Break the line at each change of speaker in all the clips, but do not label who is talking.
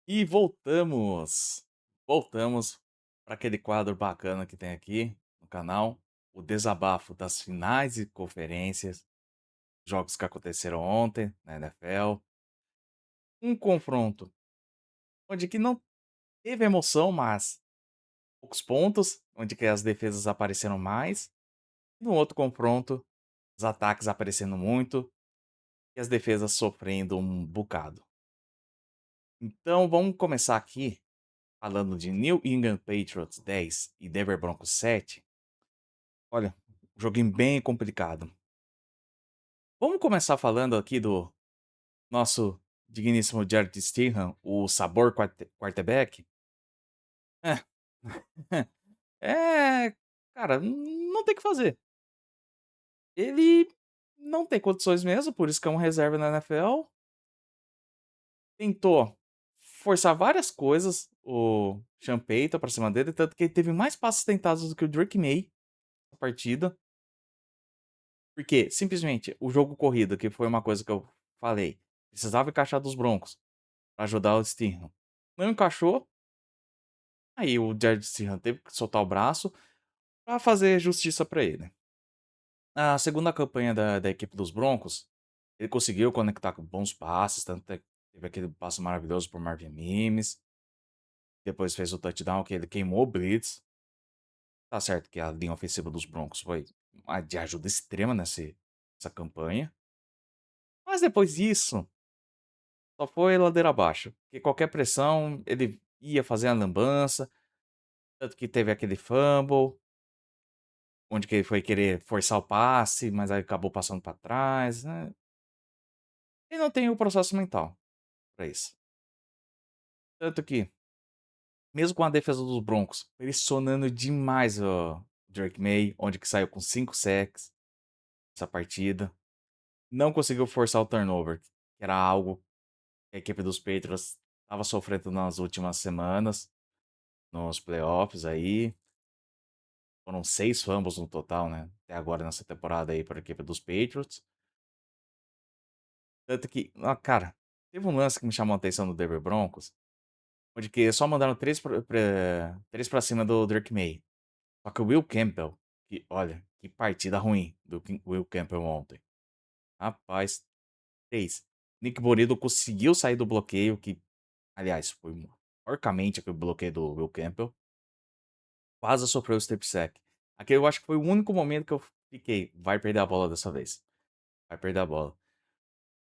E voltamos para aquele quadro bacana que tem aqui no canal, o desabafo das finais e conferências, jogos que aconteceram ontem na NFL, um confronto onde que não teve emoção, mas poucos pontos, onde que as defesas apareceram mais, e no outro confronto, os ataques aparecendo muito e as defesas sofrendo um bocado. Então vamos começar aqui falando de New England Patriots 10 e Denver Broncos 7. Olha, um joguinho bem complicado. Vamos começar falando aqui do nosso digníssimo Jared Stidham, o sabor quarterback? É, cara, não tem o que fazer. Ele não tem condições mesmo, por isso que é um reserva na NFL. Tentou forçar várias coisas o Sean Payton pra cima dele, tanto que ele teve mais passes tentados do que o Drake May na partida. Porque, simplesmente, o jogo corrido, que foi uma coisa que eu falei, precisava encaixar dos Broncos pra ajudar o Stidham. Não encaixou, aí o Jared Stidham teve que soltar o braço pra fazer justiça pra ele. A segunda campanha da equipe dos Broncos, ele conseguiu conectar com bons passes, tanto que teve aquele passe maravilhoso por Marvin Mims, depois fez o touchdown que ele queimou o blitz. Tá certo que a linha ofensiva dos Broncos foi de ajuda extrema nessa campanha, mas depois disso só foi ladeira abaixo, porque qualquer pressão ele ia fazer a lambança, tanto que teve aquele fumble, onde que ele foi querer forçar o passe, mas aí acabou passando pra trás, né. Ele não tem o processo mental pra isso. Tanto que, mesmo com a defesa dos Broncos pressionando demais o Drake May, onde que saiu com 5 sacks essa partida, não conseguiu forçar o turnover, que era algo que a equipe dos Patriots estava sofrendo nas últimas semanas, nos playoffs aí. Foram 6 fumbles no total, né, até agora nessa temporada aí para a equipe dos Patriots. Tanto que, cara, teve um lance que me chamou a atenção do Denver Broncos, onde que só mandaram 3 pra cima do Drake May. Só que o Will Campbell, que olha, que partida ruim do Will Campbell ontem. Rapaz, 3. Nick Borido conseguiu sair do bloqueio, que aliás foi porcamente aquele bloqueio do Will Campbell. Quase sofreu o strip sack. Aquele eu acho que foi o único momento que eu fiquei: "Vai perder a bola dessa vez, vai perder a bola".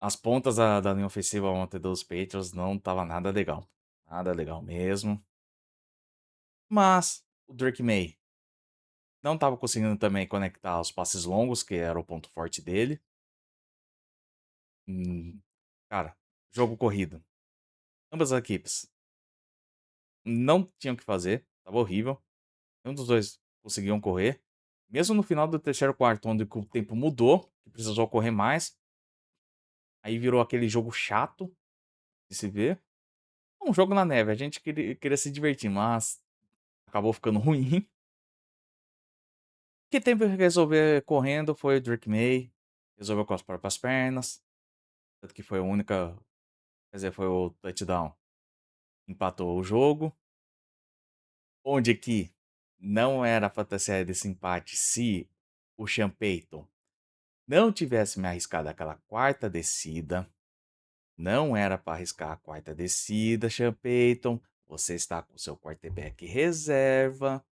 As pontas da linha ofensiva ontem dos Patriots não estava nada legal mesmo. Mas o Drake May não estava conseguindo também conectar os passes longos, que era o ponto forte dele. Hum, cara, jogo corrido. Ambas as equipes não tinham o que fazer, estava horrível. Nenhum dos 2 conseguiam correr. Mesmo no final do terceiro quarto, onde que o tempo mudou, que precisou correr mais, aí virou aquele jogo chato de se ver. Um jogo na neve, a gente queria se divertir, mas acabou ficando ruim. Quem teve que resolver correndo foi o Drake May, resolveu com as próprias pernas, tanto que foi a única, quer dizer, foi o touchdown, empatou o jogo, onde que não era pra ter saído esse empate se o Sean Payton não tivesse me arriscado aquela quarta descida. Não era para arriscar a quarta descida, Sean Payton. Você está com seu quarterback reserva.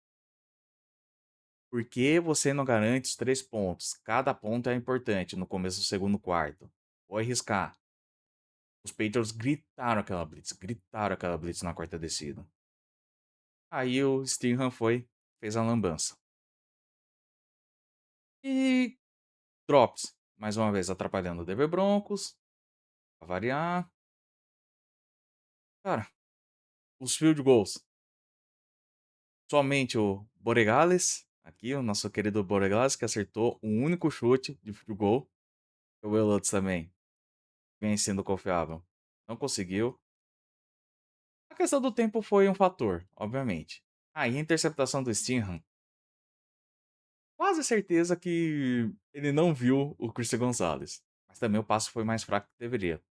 Por que você não garante os 3 pontos? Cada ponto é importante no começo do segundo quarto. Vou arriscar. Os Patriots gritaram aquela blitz na quarta descida. Aí o Stidham foi, fez a lambança. E drops, mais uma vez atrapalhando o Denver Broncos, pra variar. Cara, os field goals. Somente o Borregales, aqui o nosso querido Borregales, que acertou um único chute de field goal. O Will Lutz também, vem sendo confiável, não conseguiu. A questão do tempo foi um fator, obviamente. Aí a interceptação do Stidham, quase certeza que ele não viu o Christian Gonzalez. Mas também o passo foi mais fraco que deveria.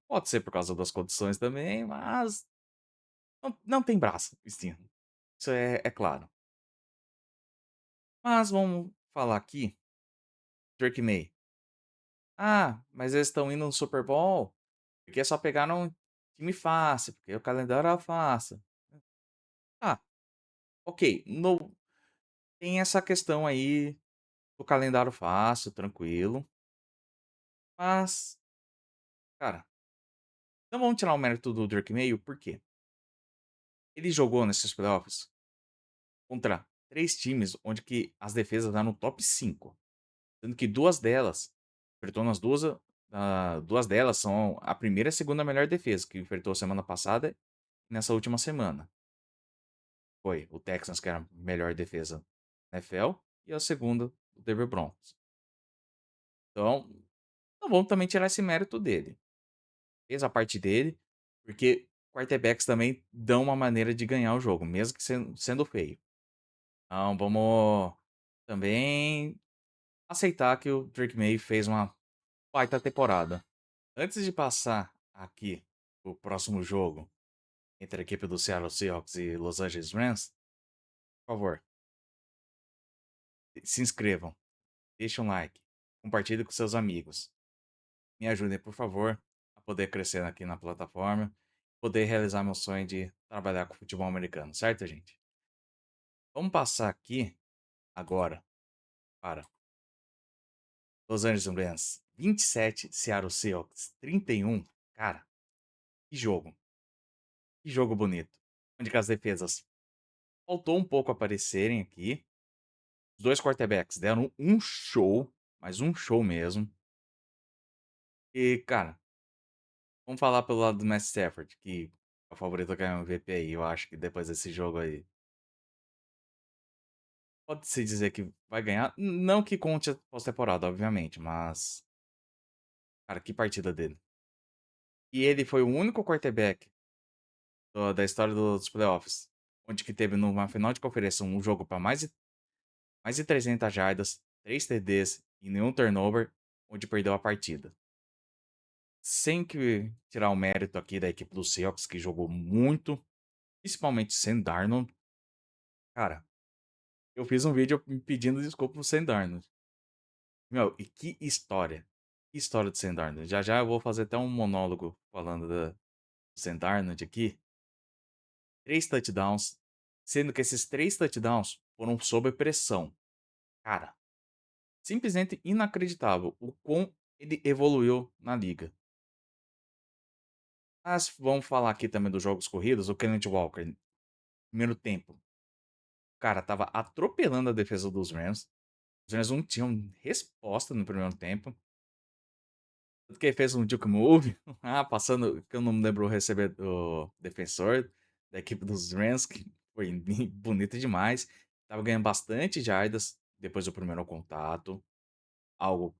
Pode ser por causa das condições também, mas Não tem braço, Steelers. Isso é claro. Mas vamos falar aqui, Drake May. Ah, mas eles estão indo no Super Bowl porque só pegaram um time fácil, porque o calendário era fácil. Ah, ok, tem essa questão aí do calendário fácil, tranquilo. Mas, cara, não vamos tirar o mérito do Drake May, por quê? Ele jogou nesses playoffs contra 3 times onde que as defesas eram no top 5. Sendo que 2 delas, enfrentou nas 2, 2 delas são a primeira e a segunda melhor defesa, que enfrentou semana passada e nessa última semana. Foi o Texans, que era a melhor defesa da NFL, e a segunda, o Denver Broncos. Então, não vamos também tirar esse mérito dele. Fez a parte dele, porque quarterbacks também dão uma maneira de ganhar o jogo, mesmo que sendo feio. Então, vamos também aceitar que o Drake May fez uma baita temporada. Antes de passar aqui o próximo jogo entre a equipe do Seattle Seahawks e Los Angeles Rams, por favor, se inscrevam, deixem um like, compartilhem com seus amigos. Me ajudem, por favor, a poder crescer aqui na plataforma, poder realizar meu sonho de trabalhar com futebol americano, certo, gente? Vamos passar aqui agora para Los Angeles Rams 27, Seattle Seahawks 31. Cara, que jogo. Que jogo bonito. Onde que as defesas faltou um pouco aparecerem aqui. Os dois quarterbacks deram um show, mas um show mesmo. E, cara, vamos falar pelo lado do Matt Stafford, que é o favorito a ganhar um MVP aí. Eu acho que depois desse jogo aí, pode-se dizer que vai ganhar. Não que conte a pós-temporada, obviamente, mas, cara, que partida dele. E ele foi o único quarterback da história dos playoffs, onde que teve numa final de conferência um jogo para mais de 300 jardas, 3 TDs e nenhum turnover, onde perdeu a partida. Sem que tirar o mérito aqui da equipe do Seahawks, que jogou muito, principalmente sem Darnold. Cara, eu fiz um vídeo pedindo desculpa pro Sam Darnold. Meu, e que história. Que história do Sam Darnold. Já já eu vou fazer até um monólogo falando do Sam Darnold aqui. 3 touchdowns, sendo que esses 3 touchdowns foram sob pressão. Cara, simplesmente inacreditável o quão ele evoluiu na liga. Mas vamos falar aqui também dos jogos corridos. O Kenneth Walker, primeiro tempo, o cara tava atropelando a defesa dos Rams. Os Rams não tinham resposta no primeiro tempo. Tanto que ele fez um juke move, passando, que eu não me lembro o defensor da equipe dos Rams, que foi bonito demais. Tava ganhando bastante jardas depois do primeiro contato. Algo,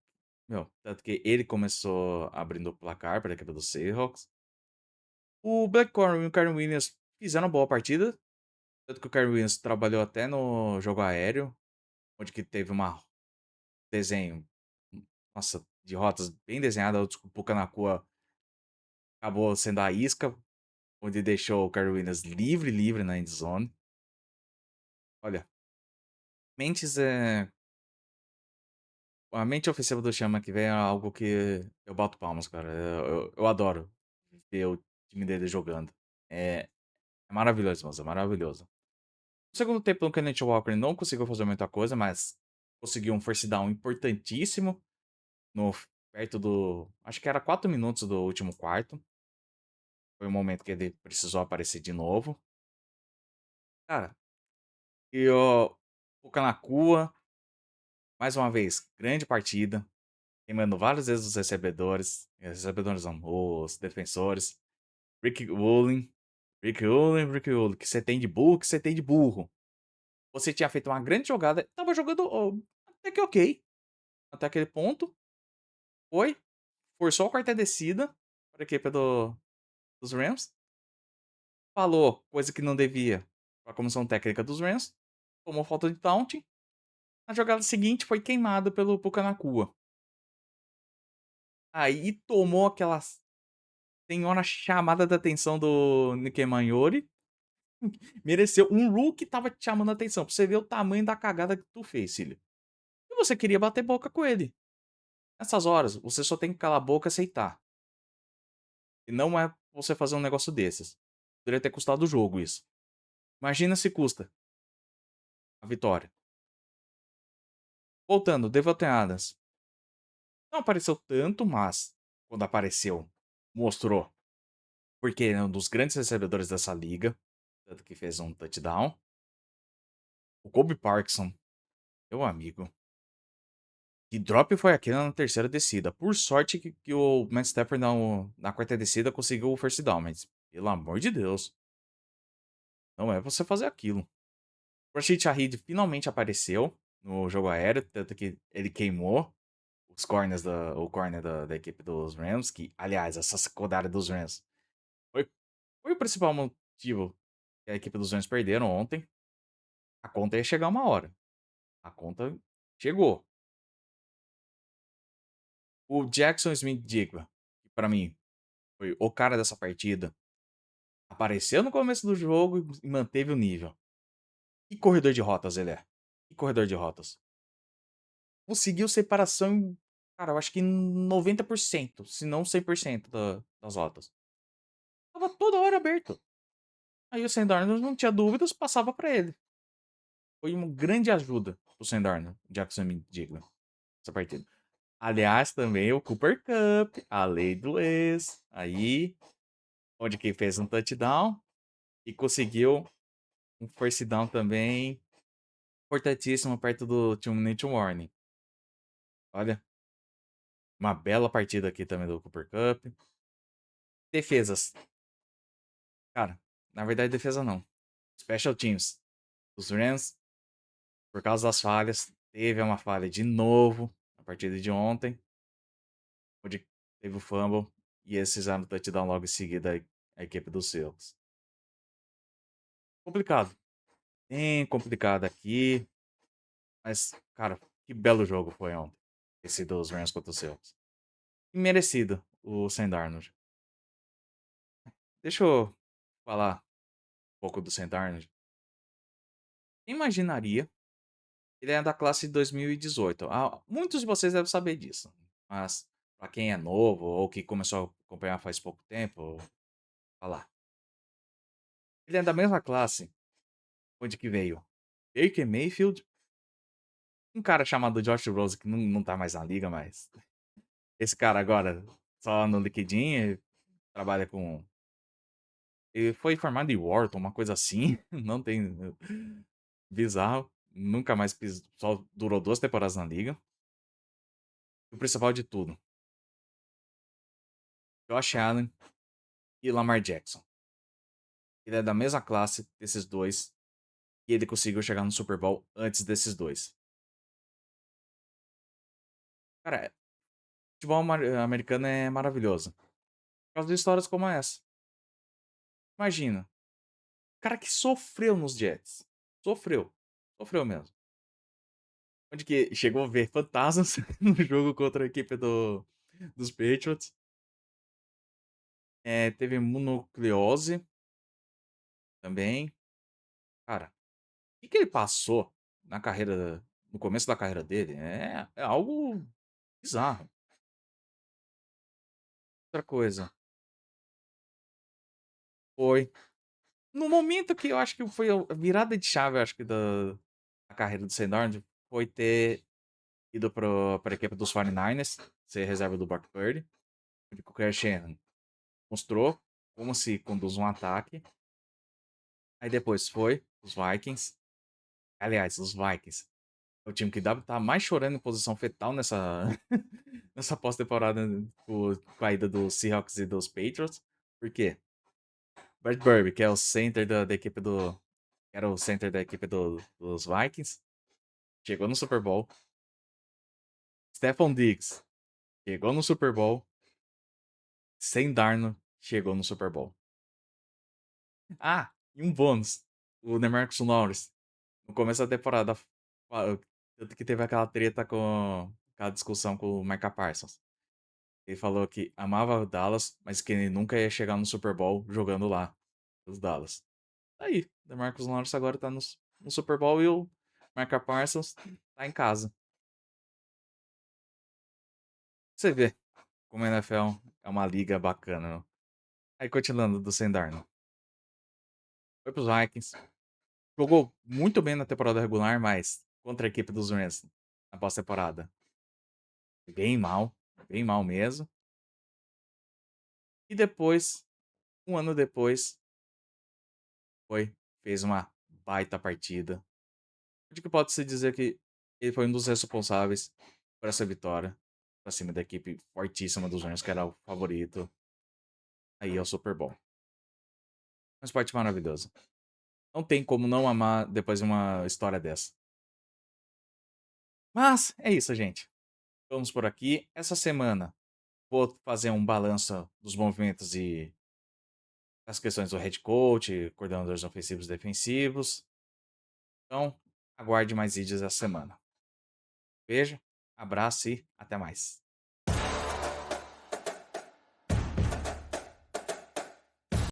meu, tanto que ele começou abrindo o placar para a equipe dos Seahawks. O Blackcorn e o Karen Williams fizeram uma boa partida. Tanto que o Karen Williams trabalhou até no jogo aéreo, onde que teve uma desenho, nossa, de rotas bem desenhada. O Pucanacua acabou sendo a isca, onde deixou o Karen Williams livre na endzone. Olha, mentes é. A mente ofensiva do Chama que vem é algo que eu bato palmas, cara. Eu adoro ver o time dele jogando. É maravilhoso, moça, é maravilhoso. No segundo tempo, o Kenneth Walker não conseguiu fazer muita coisa, mas conseguiu um first down importantíssimo no perto do, acho que era 4 minutos do último quarto. Foi o momento que ele precisou aparecer de novo. Cara, e o Kanakua, mais uma vez, grande partida, queimando várias vezes os recebedores não, os defensores. Rick Woolen, que você tem de burro, que você tem de burro. Você tinha feito uma grande jogada, tava jogando até que ok, até aquele ponto. Foi, forçou a quarta descida para a equipe dos Rams. Falou coisa que não devia para a comissão técnica dos Rams. Tomou falta de taunting. Na jogada seguinte foi queimado pelo Pucanacua. Aí tomou aquela senhora chamada da atenção do Nick Manhori. Mereceu. Um rookie tava te chamando a atenção, pra você ver o tamanho da cagada que tu fez, filho. E você queria bater boca com ele. Nessas horas, você só tem que calar a boca e aceitar. E não é você fazer um negócio desses. Poderia ter custado o jogo isso. Imagina se custa a vitória. Voltando, Devontae Adams. Não apareceu tanto, mas quando apareceu, mostrou. Porque é um dos grandes recebedores dessa liga. Tanto que fez um touchdown. O Kobe Parkinson, meu amigo. Que drop foi aquele na terceira descida? Por sorte que o Matt Stafford na quarta descida conseguiu o first down, mas pelo amor de Deus, não é você fazer aquilo. O Rashid Shaheed finalmente apareceu no jogo aéreo, tanto que ele queimou o corner da equipe dos Rams, que, aliás, essa secundária dos Rams foi, foi o principal motivo que a equipe dos Rams perderam ontem. A conta ia chegar uma hora. A conta chegou. O Jackson Smith-Jigba, que pra mim foi o cara dessa partida, apareceu no começo do jogo e manteve o nível. Que corredor de rotas ele é? Que corredor de rotas? Conseguiu separação em, cara, eu acho que 90%, se não 100% das rotas. Tava toda hora aberto. Aí o Sam Darnold não tinha dúvidas, passava pra ele. Foi uma grande ajuda pro Sam Darnold, Jackson Digna, essa partida. Aliás, também o Cooper Cup, a lei do ex. Aí, onde quem fez um touchdown e conseguiu um first down também importantíssimo perto do two-minute warning. Olha, uma bela partida aqui também do Cooper Cup. Defesas. Cara, na verdade defesa não. Special Teams. Os Rams, por causa das falhas, teve uma falha de novo na partida de ontem, onde teve o fumble e eles fizeram o touchdown logo em seguida a equipe dos Seahawks. Complicado. Bem complicado aqui. Mas, cara, que belo jogo foi ontem. Esse dos Rams contra os Seahawks. Merecido o Sam Darnold. Deixa eu falar um pouco do Sam Darnold. Quem imaginaria? Ele é da classe de 2018. Muitos de vocês devem saber disso. Mas, pra quem é novo ou que começou a acompanhar faz pouco tempo, vou falar. Ele é da mesma classe onde que veio Baker Mayfield, um cara chamado Josh Rose, que não tá mais na liga, mas esse cara agora só no LinkedIn, trabalha com. Ele foi formado em Wharton, uma coisa assim. Não tem. Bizarro. Nunca mais só durou 2 temporadas na liga. E o principal de tudo: Josh Allen e Lamar Jackson. Ele é da mesma classe desses dois. E ele conseguiu chegar no Super Bowl antes desses dois. Cara, futebol americano é maravilhoso. Por causa de histórias como essa. Imagina. O cara que sofreu nos Jets. Sofreu. Sofreu mesmo. Onde que chegou a ver fantasmas no jogo contra a equipe dos Patriots. Teve mononucleose também. Cara, o que ele passou na carreira, no começo da carreira dele é algo bizarro. Outra coisa, foi no momento que eu acho que foi a virada de chave, acho que da carreira do Sam Darnold, foi ter ido para a equipe dos 49ers, ser reserva do Brock Purdy, onde o Kyle Shanahan mostrou como se conduz um ataque. Aí depois foi os Vikings. Aliás, os Vikings. É o time que tá mais chorando em posição fetal nessa, nessa pós-temporada com a ida dos Seahawks e dos Patriots. Por quê? Brad Burby, que é o center da equipe do. Era o center da equipe dos Vikings. Chegou no Super Bowl. Stephon Diggs chegou no Super Bowl. Sam Darnold chegou no Super Bowl. Ah, e um bônus. O Demarcus Lawrence. No começo da temporada. Tanto que teve aquela treta com aquela discussão com o Micah Parsons. Ele falou que amava o Dallas, mas que ele nunca ia chegar no Super Bowl jogando lá. Os Dallas. Tá aí. DeMarcus Lawrence agora tá no Super Bowl e o Micah Parsons tá em casa. Você vê como a NFL é uma liga bacana, né? Aí continuando do Sendarno. Foi pros Vikings. Jogou muito bem na temporada regular, mas contra a equipe dos Rams na pós-temporada. Bem mal mesmo. E depois, um ano depois, fez uma baita partida. Acho que pode-se dizer que ele foi um dos responsáveis por essa vitória pra cima da equipe fortíssima dos Rams, que era o favorito aí ao Super Bowl. Um esporte maravilhoso. Não tem como não amar depois de uma história dessa. Mas é isso, gente. Vamos por aqui. Essa semana vou fazer um balanço dos movimentos e as questões do head coach, coordenadores ofensivos e defensivos. Então, aguarde mais vídeos essa semana. Beijo, abraço e até mais.